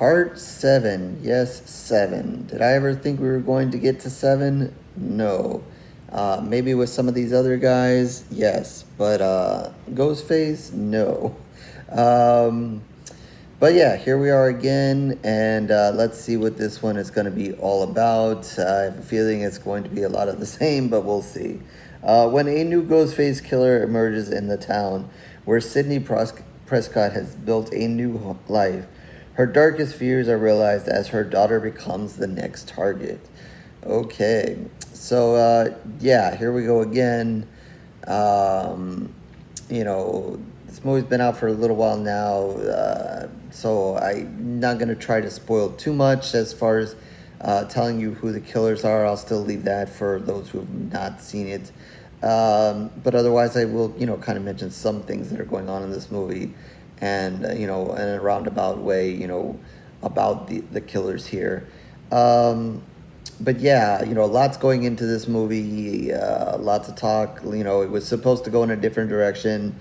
Part 7. Yes, 7. Did I ever think we were going to get to 7? No. Maybe with some of these other guys, yes. But Ghostface, no. Um, but yeah, here we are again, and let's see what this one is going to be all about. I have a feeling it's going to be a lot of the same, but we'll see. When a new Ghostface killer emerges in the town where Sidney Prescott has built a new life, her darkest fears are realized as her daughter becomes the next target. Okay, so yeah, here we go again. Um, this movie's been out for a little while now, so I'm not gonna try to spoil too much as far as telling you who the killers are. I'll still leave that for those who have not seen it. But otherwise, I will, kind of mention some things that are going on in this movie, and in a roundabout way, about the killers here. But yeah, lots going into this movie, lots of talk. It was supposed to go in a different direction,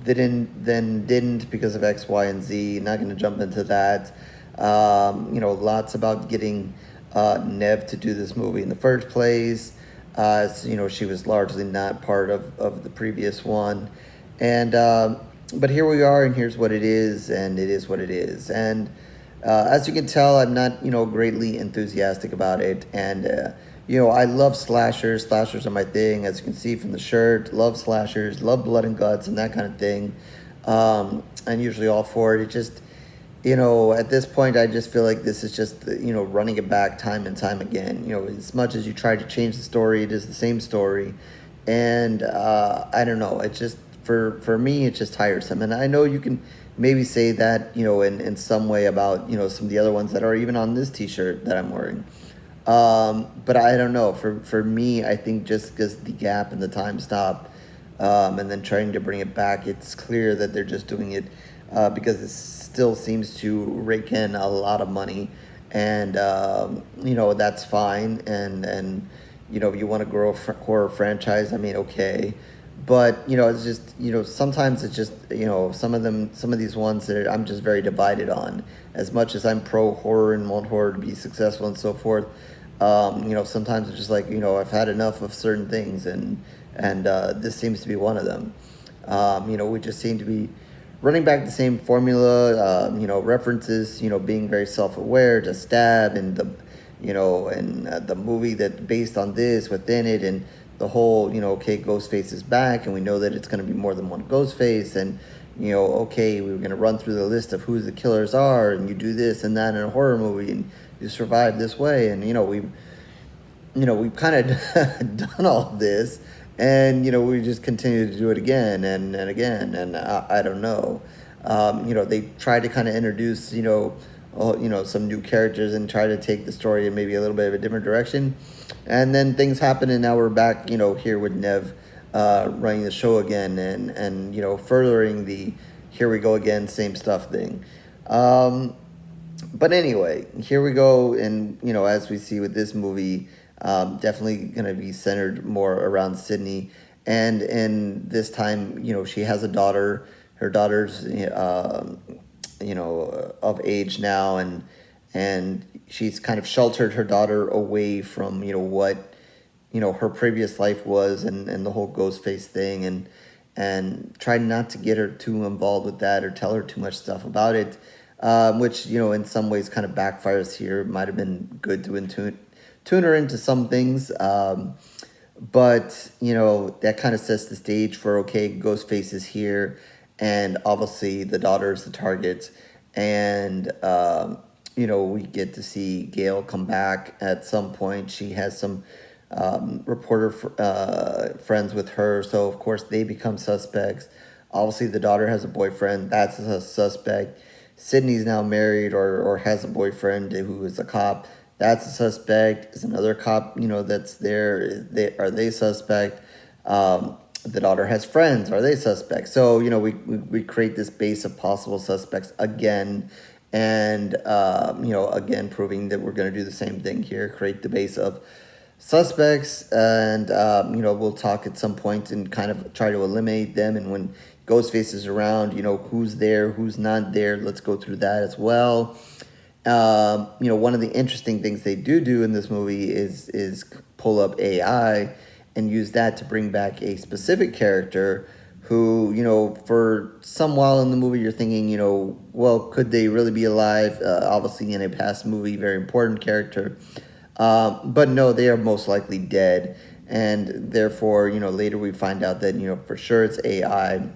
didn't because of X, Y, and Z. Not going to jump into that. Lots about getting Neve to do this movie in the first place. She was largely not part of the previous one, and but here we are, and here's what it is, and it is what it is. And as you can tell, I'm not, greatly enthusiastic about it. And, I love slashers. Slashers are my thing, as you can see from the shirt. Love slashers, love blood and guts and that kind of thing. I'm usually all for it. It just, at this point, I just feel like this is just, running it back time and time again. As much as you try to change the story, it is the same story. And I don't know. It's just, for me, it's just tiresome. And I know you can maybe say that, in some way about, some of the other ones that are even on this t-shirt that I'm wearing. But I don't know. For me, I think just because the gap and the time stop, and then trying to bring it back, it's clear that they're just doing it because it still seems to rake in a lot of money. And, that's fine. And if you want to grow a horror franchise, I mean, okay. But it's just sometimes it's just some of these ones that I'm just very divided on. As much as I'm pro horror and want horror to be successful and so forth, sometimes it's just like I've had enough of certain things, and this seems to be one of them. We just seem to be running back the same formula. References, being very self-aware to Stab and the movie that based on this within it, and the whole, okay, Ghostface is back, and we know that it's going to be more than one Ghostface, and, okay, we're going to run through the list of who the killers are, and you do this and that in a horror movie, and you survive this way, and, we've kind of done all of this, and, we just continue to do it again and again, and I don't know. They tried to kind of introduce, some new characters and try to take the story in maybe a little bit of a different direction. And then things happen, and now we're back, here with Neve running the show again, and furthering the here we go again, same stuff thing. But anyway, here we go, and as we see with this movie, definitely going to be centered more around Sidney, and this time, she has a daughter. Her daughter's of age now, and she's kind of sheltered her daughter away from what her previous life was, and the whole Ghostface thing, and tried not to get her too involved with that or tell her too much stuff about it, which in some ways kind of backfires here. Might have been good to tune her into some things, but that kind of sets the stage for, okay, Ghostface is here, and obviously the daughter is the target, and we get to see Gail come back at some point. She has some reporter friends with her, so of course they become suspects. Obviously the daughter has a boyfriend, that's a suspect. Sidney's now married or has a boyfriend who is a cop, that's a suspect. Is another cop that's there, are they suspect? The daughter has friends, are they suspects? So we create this base of possible suspects again, and again proving that we're going to do the same thing here, create the base of suspects, and we'll talk at some point and kind of try to eliminate them. And when Ghostface is around, who's there, who's not there, let's go through that as well. One of the interesting things they do in this movie is pull up AI and use that to bring back a specific character who, for some while in the movie you're thinking, well, could they really be alive? Obviously, in a past movie, very important character. But no, they are most likely dead. And therefore, later we find out that, for sure it's AI.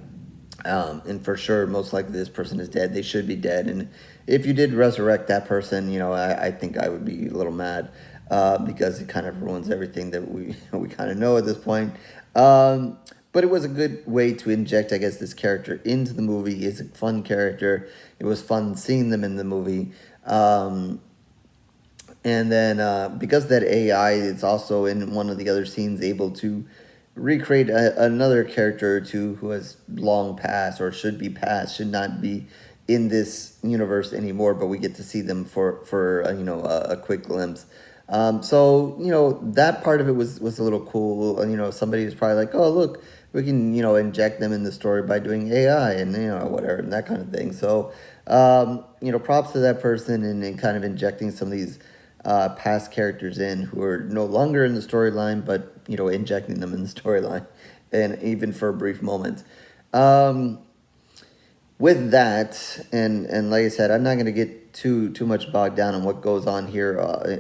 And for sure, most likely this person is dead. They should be dead. And if you did resurrect that person, I think I would be a little mad because it kind of ruins everything that we we kind of know at this point. But it was a good way to inject, I guess, this character into the movie. It's a fun character. It was fun seeing them in the movie. And then because that AI is also in one of the other scenes able to recreate another character or two who has long passed or should be passed, should not be in this universe anymore, but we get to see them for a quick glimpse. So that part of it was a little cool. Somebody was probably like, oh look, we can inject them in the story by doing AI and whatever and that kind of thing. So props to that person and kind of injecting some of these past characters in who are no longer in the storyline, but injecting them in the storyline, and even for a brief moment. With that, and like I said, I'm not going to get too much bogged down on what goes on here.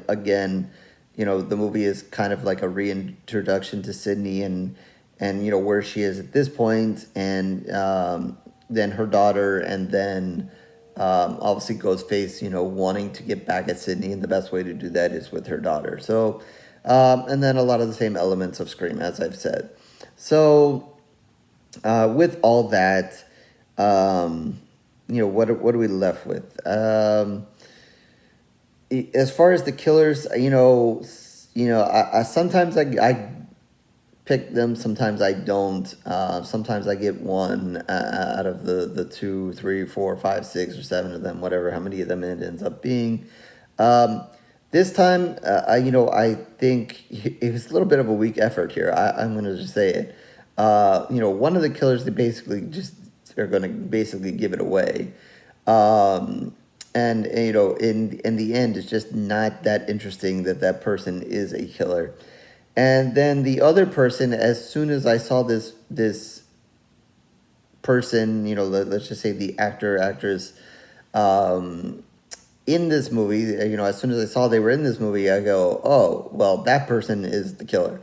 Again, the movie is kind of like a reintroduction to Sidney and where she is at this point, and then her daughter, and then obviously Ghostface, wanting to get back at Sidney, and the best way to do that is with her daughter. So, and then a lot of the same elements of Scream, as I've said. So, with all that, what are we left with? As far as the killers, I sometimes I pick them, sometimes I don't. Sometimes I get one out of the 2, 3, 4, 5, 6, or 7 of them, whatever, how many of them it ends up being. This time, I think it was a little bit of a weak effort here. I'm going to just say it. One of the killers, they basically just are going to basically give it away. And in the end, it's just not that interesting that person is a killer. And then the other person, as soon as I saw this person, let's just say the actress, in this movie, as soon as I saw they were in this movie, I go, oh, well, that person is the killer.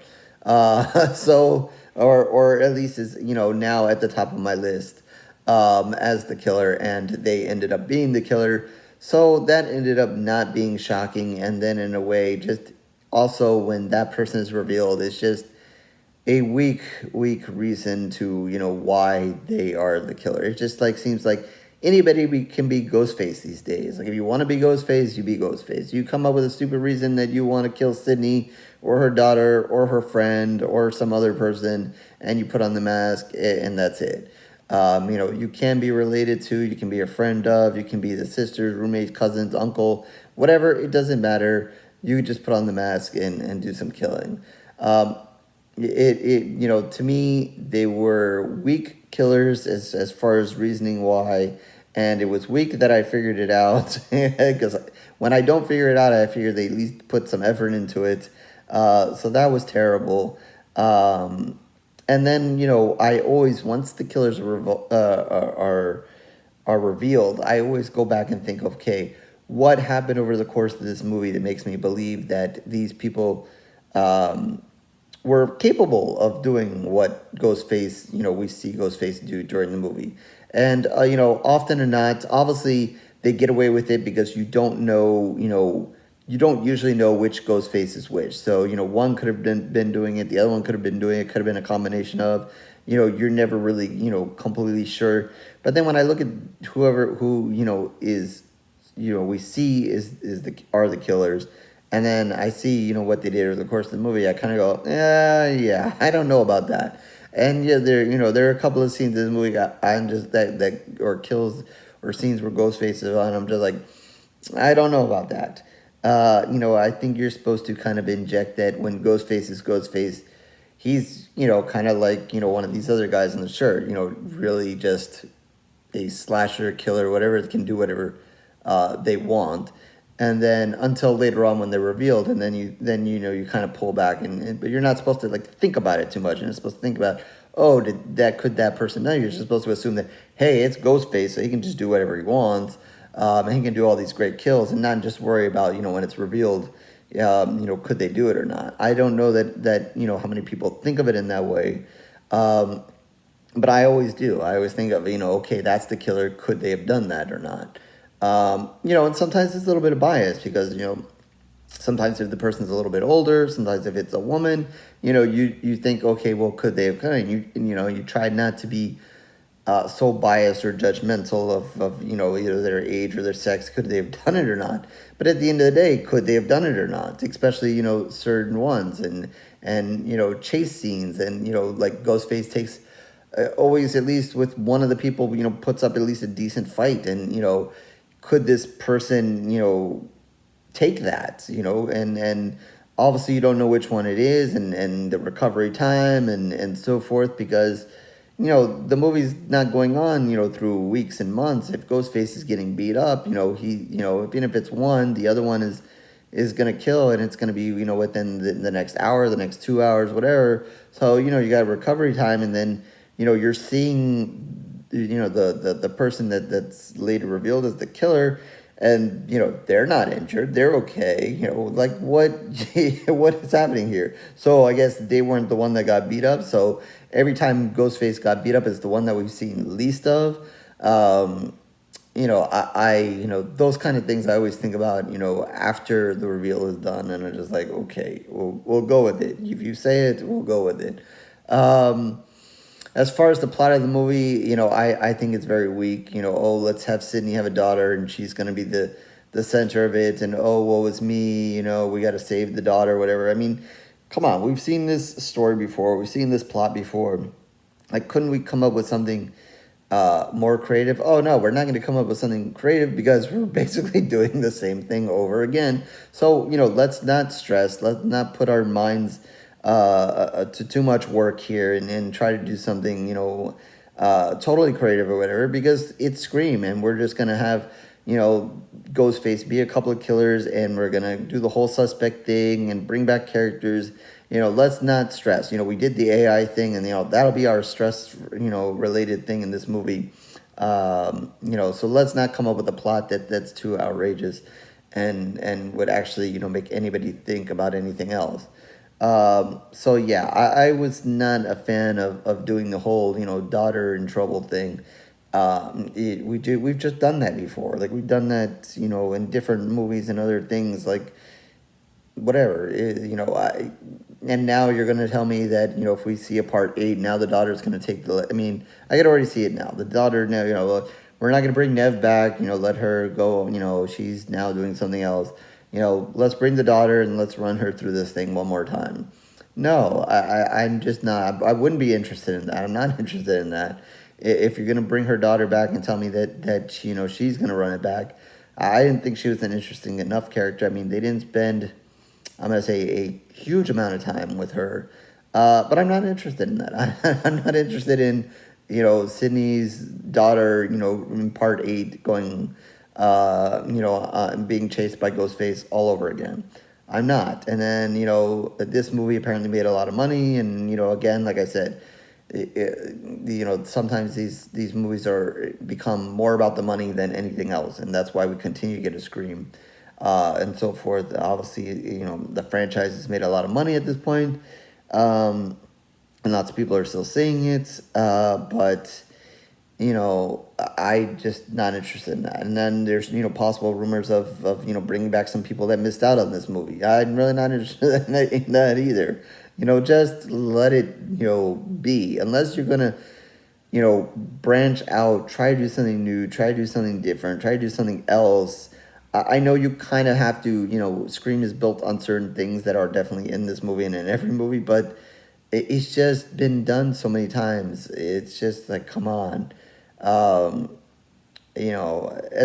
So, or at least is, now at the top of my list, as the killer, and they ended up being the killer. So that ended up not being shocking. And then in a way, just also when that person is revealed, it's just a weak reason to, why they are the killer. It just seems like anybody can be Ghostface these days. Like if you want to be Ghostface, you be Ghostface. You come up with a stupid reason that you want to kill Sidney or her daughter or her friend or some other person, and you put on the mask, and that's it. You can be related to, you can be a friend of, you can be the sisters, roommates, cousins, uncle, whatever. It doesn't matter. You just put on the mask and do some killing. To me, they were weak killers as far as reasoning why, and it was weak that I figured it out, because when I don't figure it out, I figure they at least put some effort into it. So that was terrible. And then, I always, once the killers are revealed, I always go back and think, okay, what happened over the course of this movie that makes me believe that these people were capable of doing what Ghostface, we see Ghostface do during the movie. And, often or not, obviously they get away with it because you don't know, you don't usually know which Ghostface is which. So, one could have been doing it, the other one could have been doing it, could have been a combination of, you're never really, completely sure. But then when I look at who is, we see are the killers, and then I see, what they did over the course of the movie, I kind of go, yeah, I don't know about that. And yeah, there are a couple of scenes in the movie I'm just that or kills or scenes where Ghostface is on, I'm just like, I don't know about that. I think you're supposed to kind of inject that when Ghostface is Ghostface, he's, kind of like, one of these other guys in the shirt, really just a slasher, killer, whatever, can do whatever they want. and then until later on when they're revealed, and then you kind of pull back, but you're not supposed to like think about it too much, and you're supposed to think about, oh, could that person know? You're just supposed to assume that, hey, it's Ghostface, so he can just do whatever he wants, and he can do all these great kills, and not just worry about when it's revealed, could they do it or not? I don't know that how many people think of it in that way. But I always do. I always think of, okay, that's the killer. Could they have done that or not? And sometimes it's a little bit of bias because, sometimes if the person's a little bit older, sometimes if it's a woman, you think, okay, well, could they have kind of, you try not to be so biased or judgmental of either their age or their sex. Could they have done it or not? But at the end of the day, could they have done it or not? Especially, certain ones and chase scenes and, like Ghostface takes always, at least with one of the people, puts up at least a decent fight. And, could this person, take that, and obviously you don't know which one it is and the recovery time and so forth because, the movie's not going on, through weeks and months. If Ghostface is getting beat up, even if it's one, the other one is going to kill, and it's going to be, within the next hour, the next 2 hours, whatever. So, you got recovery time, and then, you're seeing, the person that's later revealed as the killer, and, they're not injured. They're okay. Like what, what is happening here? So I guess they weren't the one that got beat up. So every time Ghostface got beat up is the one that we've seen least of. Those kind of things I always think about, after the reveal is done, and I'm just like, okay, we'll go with it. If you say it, we'll go with it. As far as the plot of the movie, I think it's very weak. Oh, let's have Sidney have a daughter, and she's going to be the center of it, and oh, woe is me, we got to save the daughter, whatever. I mean, come on, we've seen this story before. We've seen this plot before. Like, couldn't we come up with something more creative? Oh, no, we're not going to come up with something creative because we're basically doing the same thing over again. So, let's not stress. Let's not put our minds to too much work here and try to do something, totally creative or whatever, because it's Scream, and we're just going to have, Ghostface be a couple of killers, and we're going to do the whole suspect thing and bring back characters. Let's not stress. We did the AI thing, and, that'll be our stress, related thing in this movie. So let's not come up with a plot that's too outrageous and would actually, make anybody think about anything else. So yeah, I was not a fan of doing the whole, daughter in trouble thing. We've just done that before. Like, we've done that, in different movies and other things, like, whatever, and now you're going to tell me that, if we see a part 8, now the daughter's going to take I could already see it now. The daughter now, we're not going to bring Neve back, let her go, she's now doing something else. Let's bring the daughter and let's run her through this thing one more time. No, I'm just not. I wouldn't be interested in that. I'm not interested in that. If you're going to bring her daughter back and tell me that she's going to run it back, I didn't think she was an interesting enough character. I mean, they didn't spend, I'm going to say, a huge amount of time with her. But I'm not interested in that. I'm not interested in, Sidney's daughter, in part 8 going... being chased by Ghostface all over again. I'm not. And then, this movie apparently made a lot of money. And, again, like I said, sometimes these movies become more about the money than anything else. And that's why we continue to get a Scream and so forth. Obviously, the franchise has made a lot of money at this point. And lots of people are still seeing it. But... I just not interested in that. And then there's, possible rumors of bringing back some people that missed out on this movie. I'm really not interested in that either. Just let it, be. Unless you're going to, branch out, try to do something new, try to do something different, try to do something else. I know you kind of have to, Scream is built on certain things that are definitely in this movie and in every movie, but it's just been done so many times. It's just like, come on. As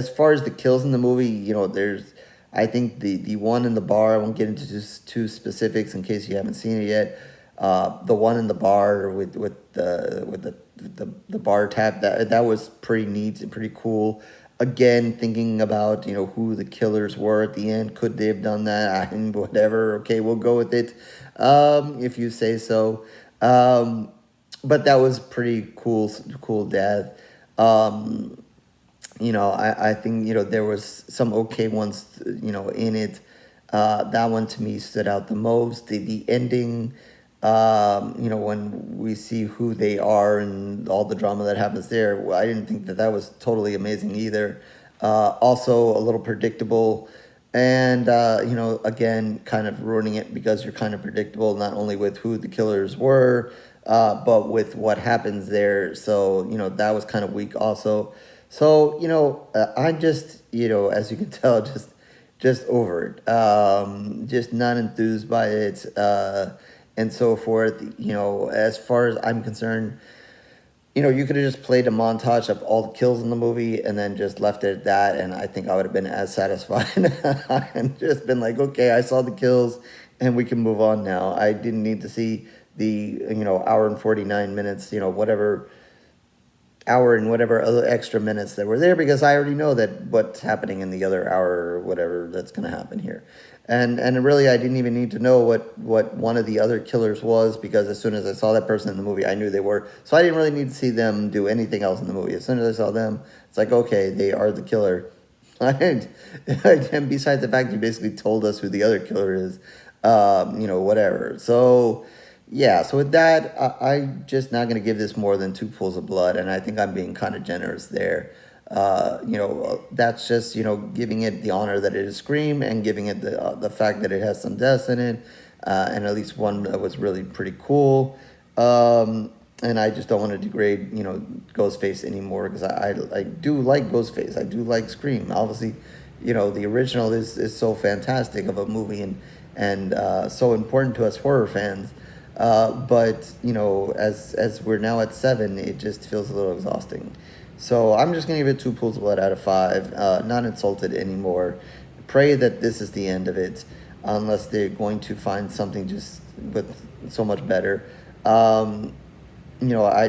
far as the kills in the movie, there's, I think the one in the bar, I won't get into too specifics in case you haven't seen it yet. The one in the bar with the bar tap, that was pretty neat and pretty cool. again, thinking about, who the killers were at the end. Could they have done that? Whatever. Okay, we'll go with it, if you say so. But that was pretty cool death. I think, there was some okay ones, in it. That one to me stood out the most. The ending, when we see who they are and all the drama that happens there, I didn't think that was totally amazing either. Also a little predictable. And, again, kind of ruining it because you're kind of predictable, not only with who the killers were, but with what happens there. So, that was kind of weak also. So, I'm just, as you can tell, just over it. Just not enthused by it, and so forth. As far as I'm concerned, you could have just played a montage of all the kills in the movie and then just left it at that, and I think I would have been as satisfied and just been like, okay, I saw the kills and we can move on now. I didn't need to see the, hour and 49 minutes, whatever hour and whatever other extra minutes that were there, because I already know that what's happening in the other hour or whatever that's going to happen here. And really, I didn't even need to know what one of the other killers was, because as soon as I saw that person in the movie, I knew they were. So I didn't really need to see them do anything else in the movie. As soon as I saw them, it's like, okay, they are the killer. And besides the fact you basically told us who the other killer is, whatever. So yeah, so with that, I'm just not going to give this more than 2 pools of blood, and I think I'm being kind of generous there. That's just, giving it the honor that it is Scream, and giving it the fact that it has some deaths in it, and at least one that was really pretty cool. And I just don't want to degrade, Ghostface anymore, because I do like Ghostface. I do like Scream. Obviously, the original is so fantastic of a movie, and so important to us horror fans. But as we're now at 7, it just feels a little exhausting. So I'm just gonna give it 2 pools of blood out of 5. Not insulted anymore. Pray that this is the end of it, unless they're going to find something just with so much better. Do I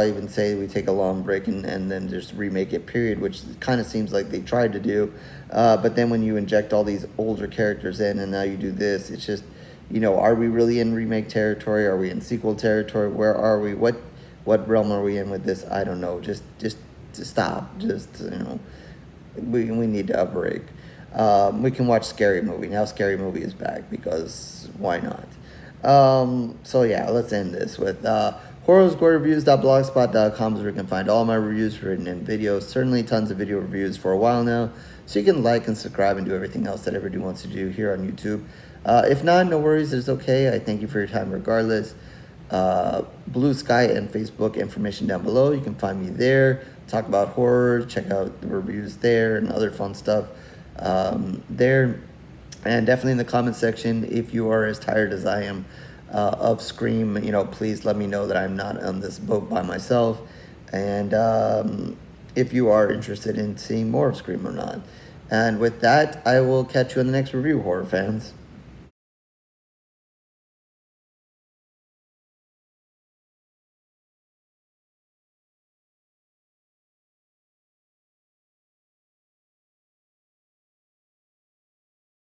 even say we take a long break and then just remake it, period, which kind of seems like they tried to do. But then when you inject all these older characters in and now you do this, it's just, are we really in remake territory? Are we in sequel territory? Where are we? What realm are we in with this? I don't know. Just to stop. We need to break. We can watch Scary Movie. Now Scary Movie is back, because why not? So yeah, let's end this with horrorsgorereviews.blogspot.com, is where you can find all my reviews written in videos. Certainly tons of video reviews for a while now. So you can like and subscribe and do everything else that everybody wants to do here on YouTube. If not, no worries, it's okay. I thank you for your time regardless. Blue Sky and Facebook information down below. You can find me there. Talk about horror. Check out the reviews there and other fun stuff there. And definitely in the comment section, if you are as tired as I am of Scream, please let me know that I'm not on this boat by myself. And if you are interested in seeing more of Scream or not. And with that, I will catch you in the next review, horror fans.